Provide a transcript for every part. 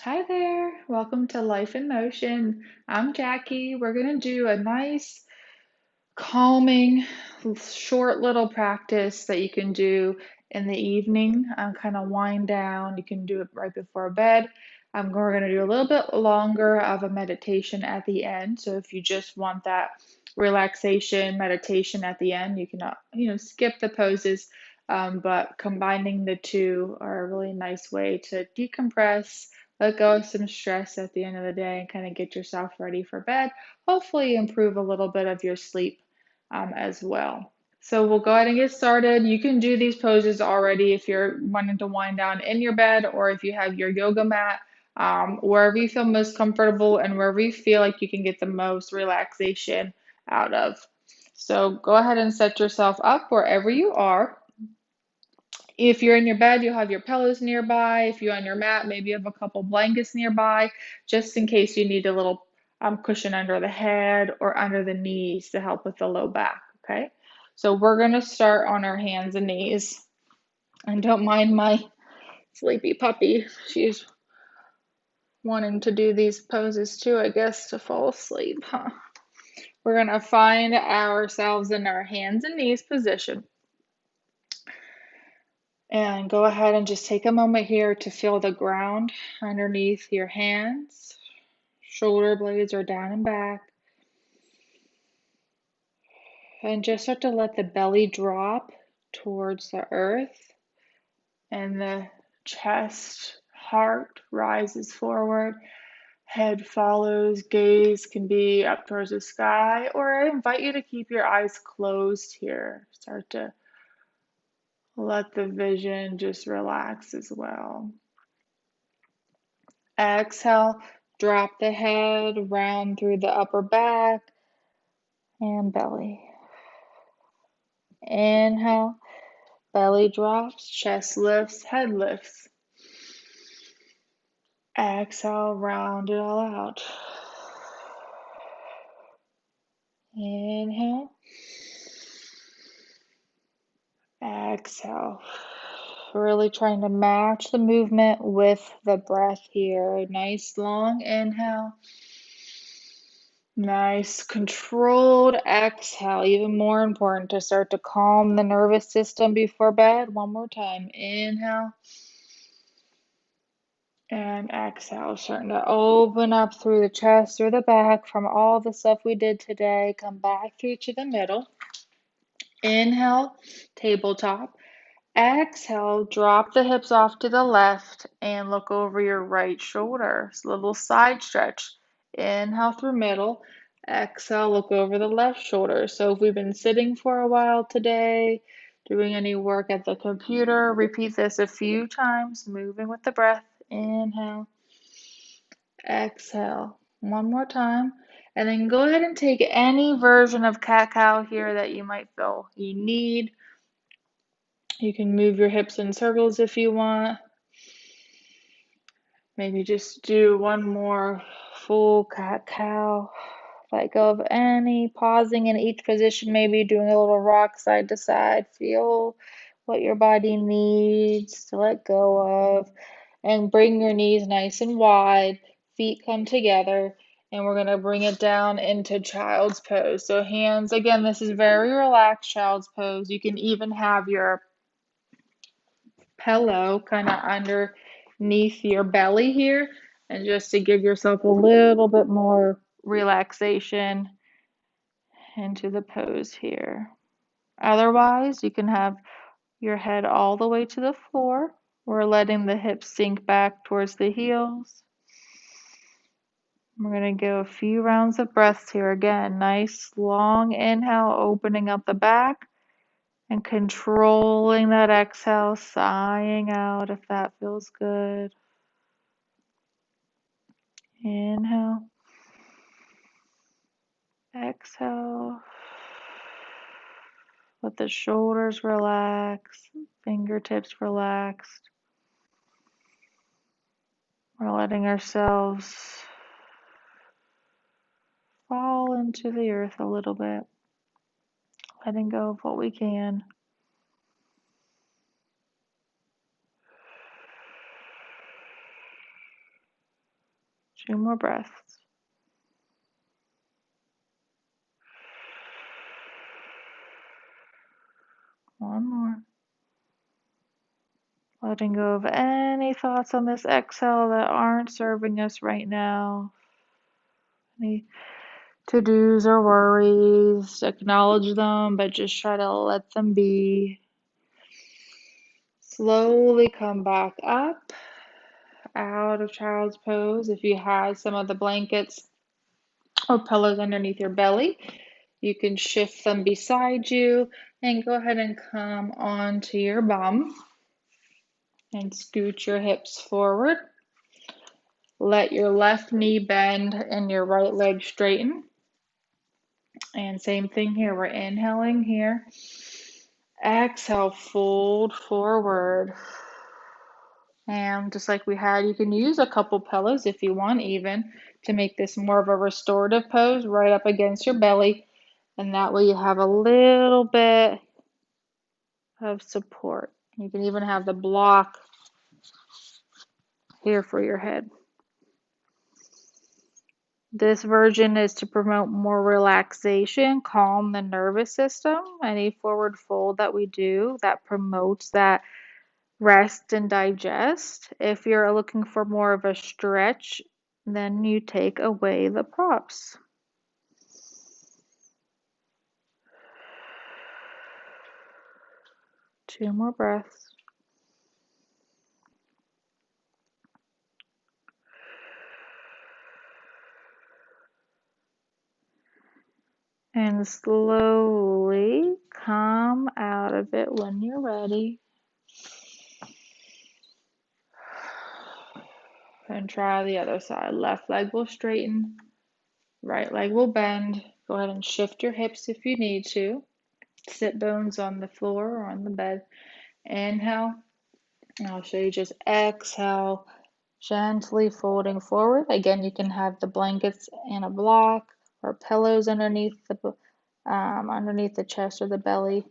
Hi there, welcome to Life in Motion. I'm Jackie. We're going to do a nice, calming, short little practice that you can do in the evening. Kind of wind down. You can do it right before bed. We're going to do a little bit longer of a meditation at the end. So if you just want that relaxation meditation at the end, you can, skip the poses. But combining the two are a really nice way to decompress, let go of some stress at the end of the day, and kind of get yourself ready for bed. Hopefully, improve a little bit of your sleep as well. So we'll go ahead and get started. You can do these poses already if you're wanting to wind down in your bed or if you have your yoga mat, wherever you feel most comfortable and wherever you feel like you can get the most relaxation out of. So go ahead and set yourself up wherever you are. If you're in your bed, you'll have your pillows nearby. If you're on your mat, maybe you have a couple blankets nearby, just in case you need a little cushion under the head or under the knees to help with the low back, okay? So we're gonna start on our hands and knees. And don't mind my sleepy puppy. She's wanting to do these poses too, I guess, to fall asleep, huh? We're gonna find ourselves in our hands and knees position. And go ahead and just take a moment here to feel the ground underneath your hands. Shoulder blades are down and back. And just start to let the belly drop towards the earth and the chest, heart rises forward. Head follows, gaze can be up towards the sky, or I invite you to keep your eyes closed here. Start to let the vision just relax as well. Exhale, drop the head, round through the upper back and belly. Inhale, belly drops, chest lifts, head lifts. Exhale, round it all out. Inhale. Exhale. Really trying to match the movement with the breath here. Nice long inhale. Nice controlled exhale. Even more important to start to calm the nervous system before bed. One more time. Inhale. And exhale. Starting to open up through the chest, through the back from all the stuff we did today. Come back through to the middle. Inhale, tabletop. Exhale, drop the hips off to the left and look over your right shoulder. It's a little side stretch. Inhale through middle. Exhale, look over the left shoulder. So if we've been sitting for a while today, doing any work at the computer, repeat this a few times, moving with the breath. Inhale, exhale. One more time. And then go ahead and take any version of cat-cow here that you might feel you need. You can move your hips in circles if you want. Maybe just do one more full cat-cow. Let go of any pausing in each position, maybe doing a little rock side to side. Feel what your body needs to let go of. And bring your knees nice and wide. Feet come together. And we're going to bring it down into child's pose. So hands, again, this is very relaxed child's pose. You can even have your pillow kind of underneath your belly here, and just to give yourself a little bit more relaxation into the pose here. Otherwise, you can have your head all the way to the floor. We're letting the hips sink back towards the heels. We're going to go a few rounds of breaths here. Again, nice long inhale, opening up the back. And controlling that exhale, sighing out if that feels good. Inhale. Exhale. Let the shoulders relax, fingertips relaxed. We're letting ourselves fall into the earth a little bit, letting go of what we can. 2 more breaths. One more. Letting go of any thoughts on this exhale that aren't serving us right now. Any to-dos or worries, acknowledge them, but just try to let them be. Slowly come back up out of child's pose. If you have some of the blankets or pillows underneath your belly, you can shift them beside you and go ahead and come onto your bum and scoot your hips forward. Let your left knee bend and your right leg straighten. And same thing here, we're inhaling here. Exhale, fold forward. And just like we had, you can use a couple pillows if you want even to make this more of a restorative pose right up against your belly. And that way you have a little bit of support. You can even have the block here for your head. This version is to promote more relaxation, calm the nervous system. Any forward fold that we do that promotes that rest and digest. If you're looking for more of a stretch, then you take away the props. Two more breaths. And slowly come out of it when you're ready. And try the other side. Left leg will straighten, right leg will bend. Go ahead and shift your hips if you need to. Sit bones on the floor or on the bed. Inhale. And I'll show you just exhale, gently folding forward. Again, you can have the blankets and a block or pillows underneath the chest or the belly.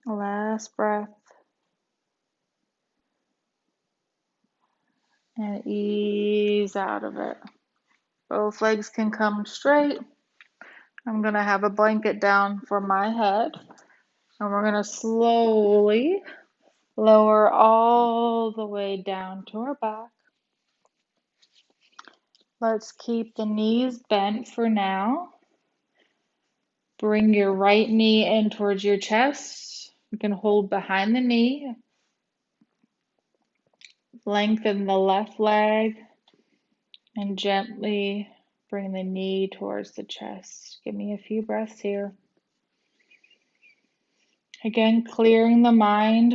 Last breath. And ease out of it. Both legs can come straight. I'm going to have a blanket down for my head. And we're going to slowly lower all the way down to our back. Let's keep the knees bent for now. Bring your right knee in towards your chest. You can hold behind the knee. Lengthen the left leg and gently bring the knee towards the chest. Give me a few breaths here. Again, clearing the mind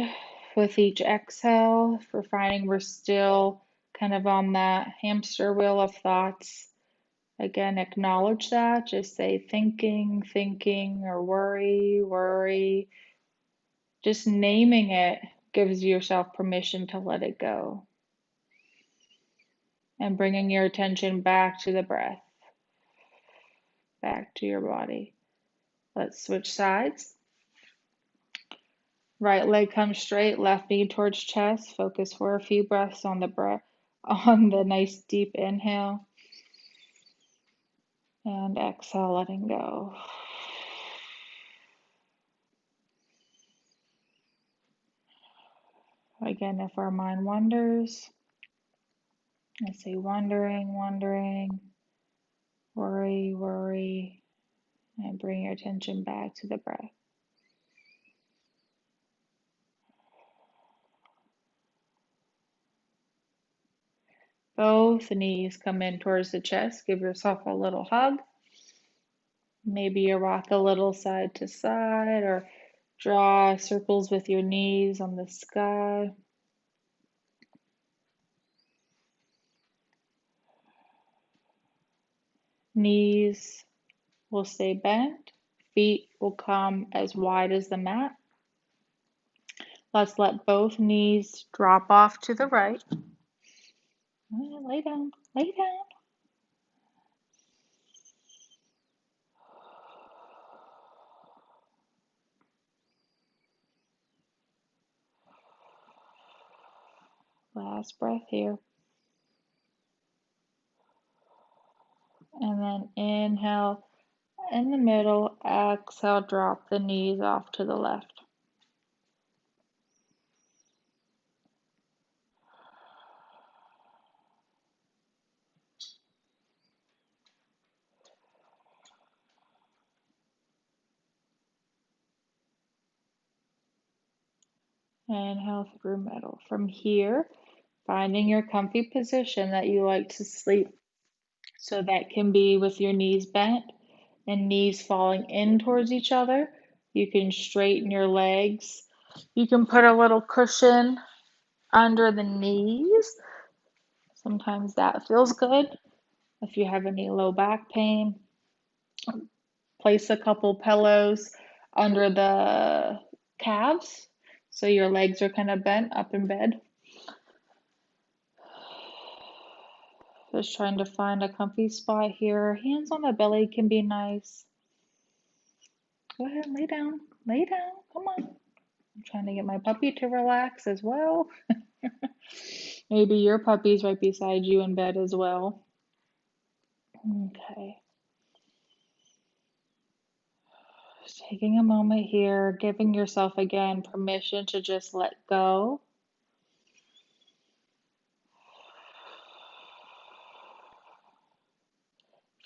with each exhale. If we're finding we're still kind of on that hamster wheel of thoughts, again, acknowledge that. Just say thinking, thinking, or worry, worry. Just naming it gives yourself permission to let it go. And bringing your attention back to the breath, back to your body. Let's switch sides. Right leg comes straight, left knee towards chest. Focus for a few breaths on the nice deep inhale. And exhale, letting go. Again, if our mind wanders, I say wandering, wandering, worry, worry, and bring your attention back to the breath. Both knees come in towards the chest. Give yourself a little hug. Maybe you rock a little side to side or draw circles with your knees on the sky. Knees will stay bent. Feet will come as wide as the mat. Let's let both knees drop off to the right. Lay down, lay down. Last breath here. And then inhale in the middle, exhale, drop the knees off to the left. Inhale through middle. From here, finding your comfy position that you like to sleep. So that can be with your knees bent and knees falling in towards each other. You can straighten your legs. You can put a little cushion under the knees. Sometimes that feels good. If you have any low back pain, place a couple pillows under the calves so your legs are kind of bent up in bed. Just trying to find a comfy spot here. Hands on the belly can be nice. Go ahead, lay down. Lay down. Come on. I'm trying to get my puppy to relax as well. Maybe your puppy's right beside you in bed as well. Okay. Just taking a moment here, giving yourself again permission to just let go.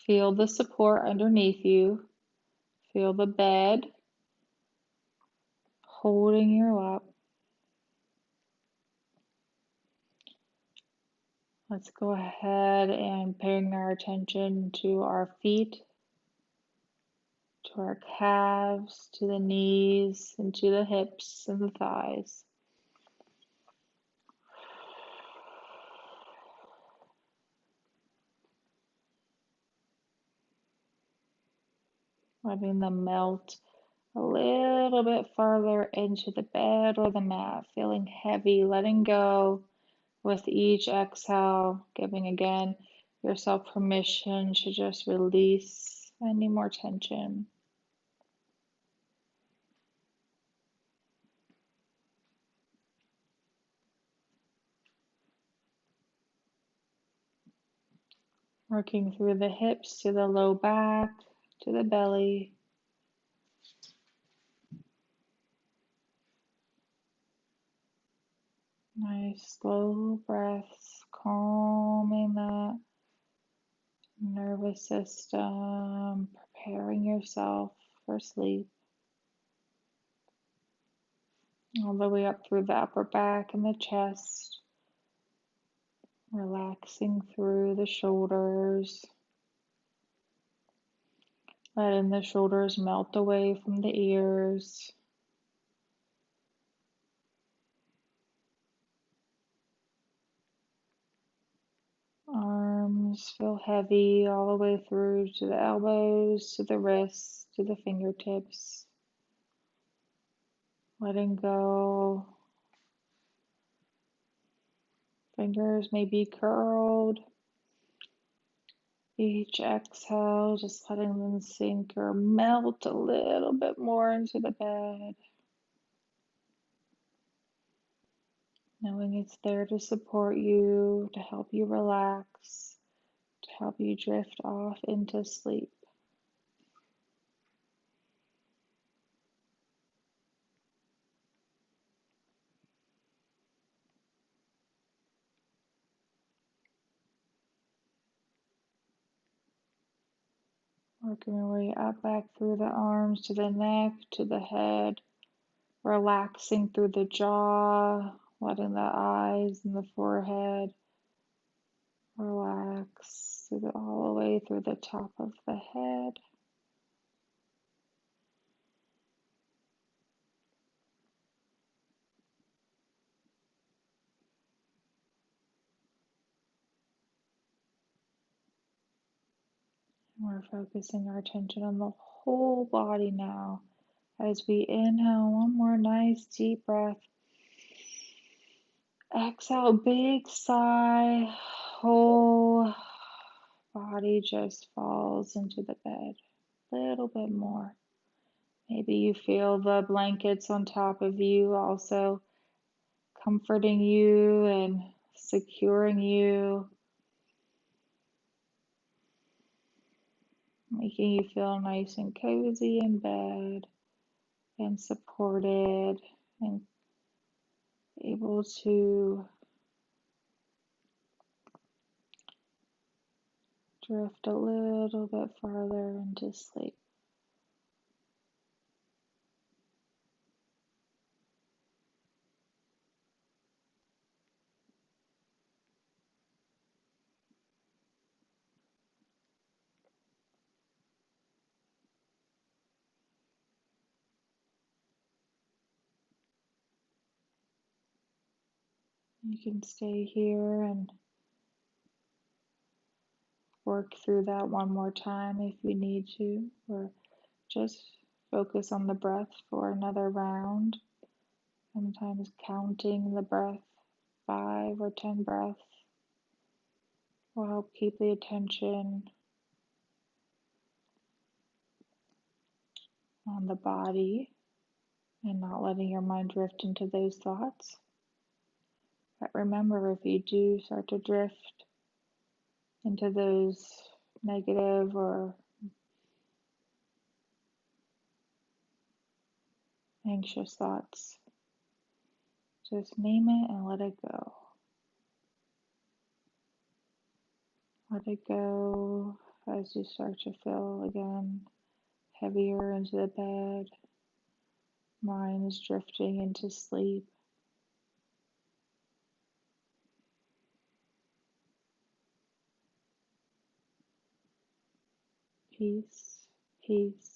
Feel the support underneath you. Feel the bed holding you up. Let's go ahead and bring our attention to our feet, to our calves, to the knees, and to the hips and the thighs. Letting them melt a little bit farther into the bed or the mat, feeling heavy, letting go with each exhale, giving again yourself permission to just release any more tension. Working through the hips to the low back, to the belly. Nice slow breaths, calming that nervous system, preparing yourself for sleep. All the way up through the upper back and the chest, relaxing through the shoulders, letting the shoulders melt away from the ears. Arms feel heavy all the way through to the elbows, to the wrists, to the fingertips. Letting go. Fingers may be curled. Each exhale, just letting them sink or melt a little bit more into the bed. Knowing it's there to support you, to help you relax, to help you drift off into sleep. Working your way up, back through the arms, to the neck, to the head. Relaxing through the jaw, letting the eyes and the forehead relax all the way through the top of the head. We're focusing our attention on the whole body now as we inhale one more nice deep breath. Exhale, big sigh. Whole body just falls into the bed a little bit more. Maybe you feel the blankets on top of you also comforting you and securing you, making you feel nice and cozy in bed and supported and able to drift a little bit farther into sleep. You can stay here and work through that one more time if you need to, or just focus on the breath for another round. Sometimes counting the breath, 5 or 10 breaths, will help keep the attention on the body and not letting your mind drift into those thoughts. But remember, if you do start to drift into those negative or anxious thoughts, just name it and let it go. Let it go as you start to feel again heavier into the bed. Mind is drifting into sleep. Peace, peace,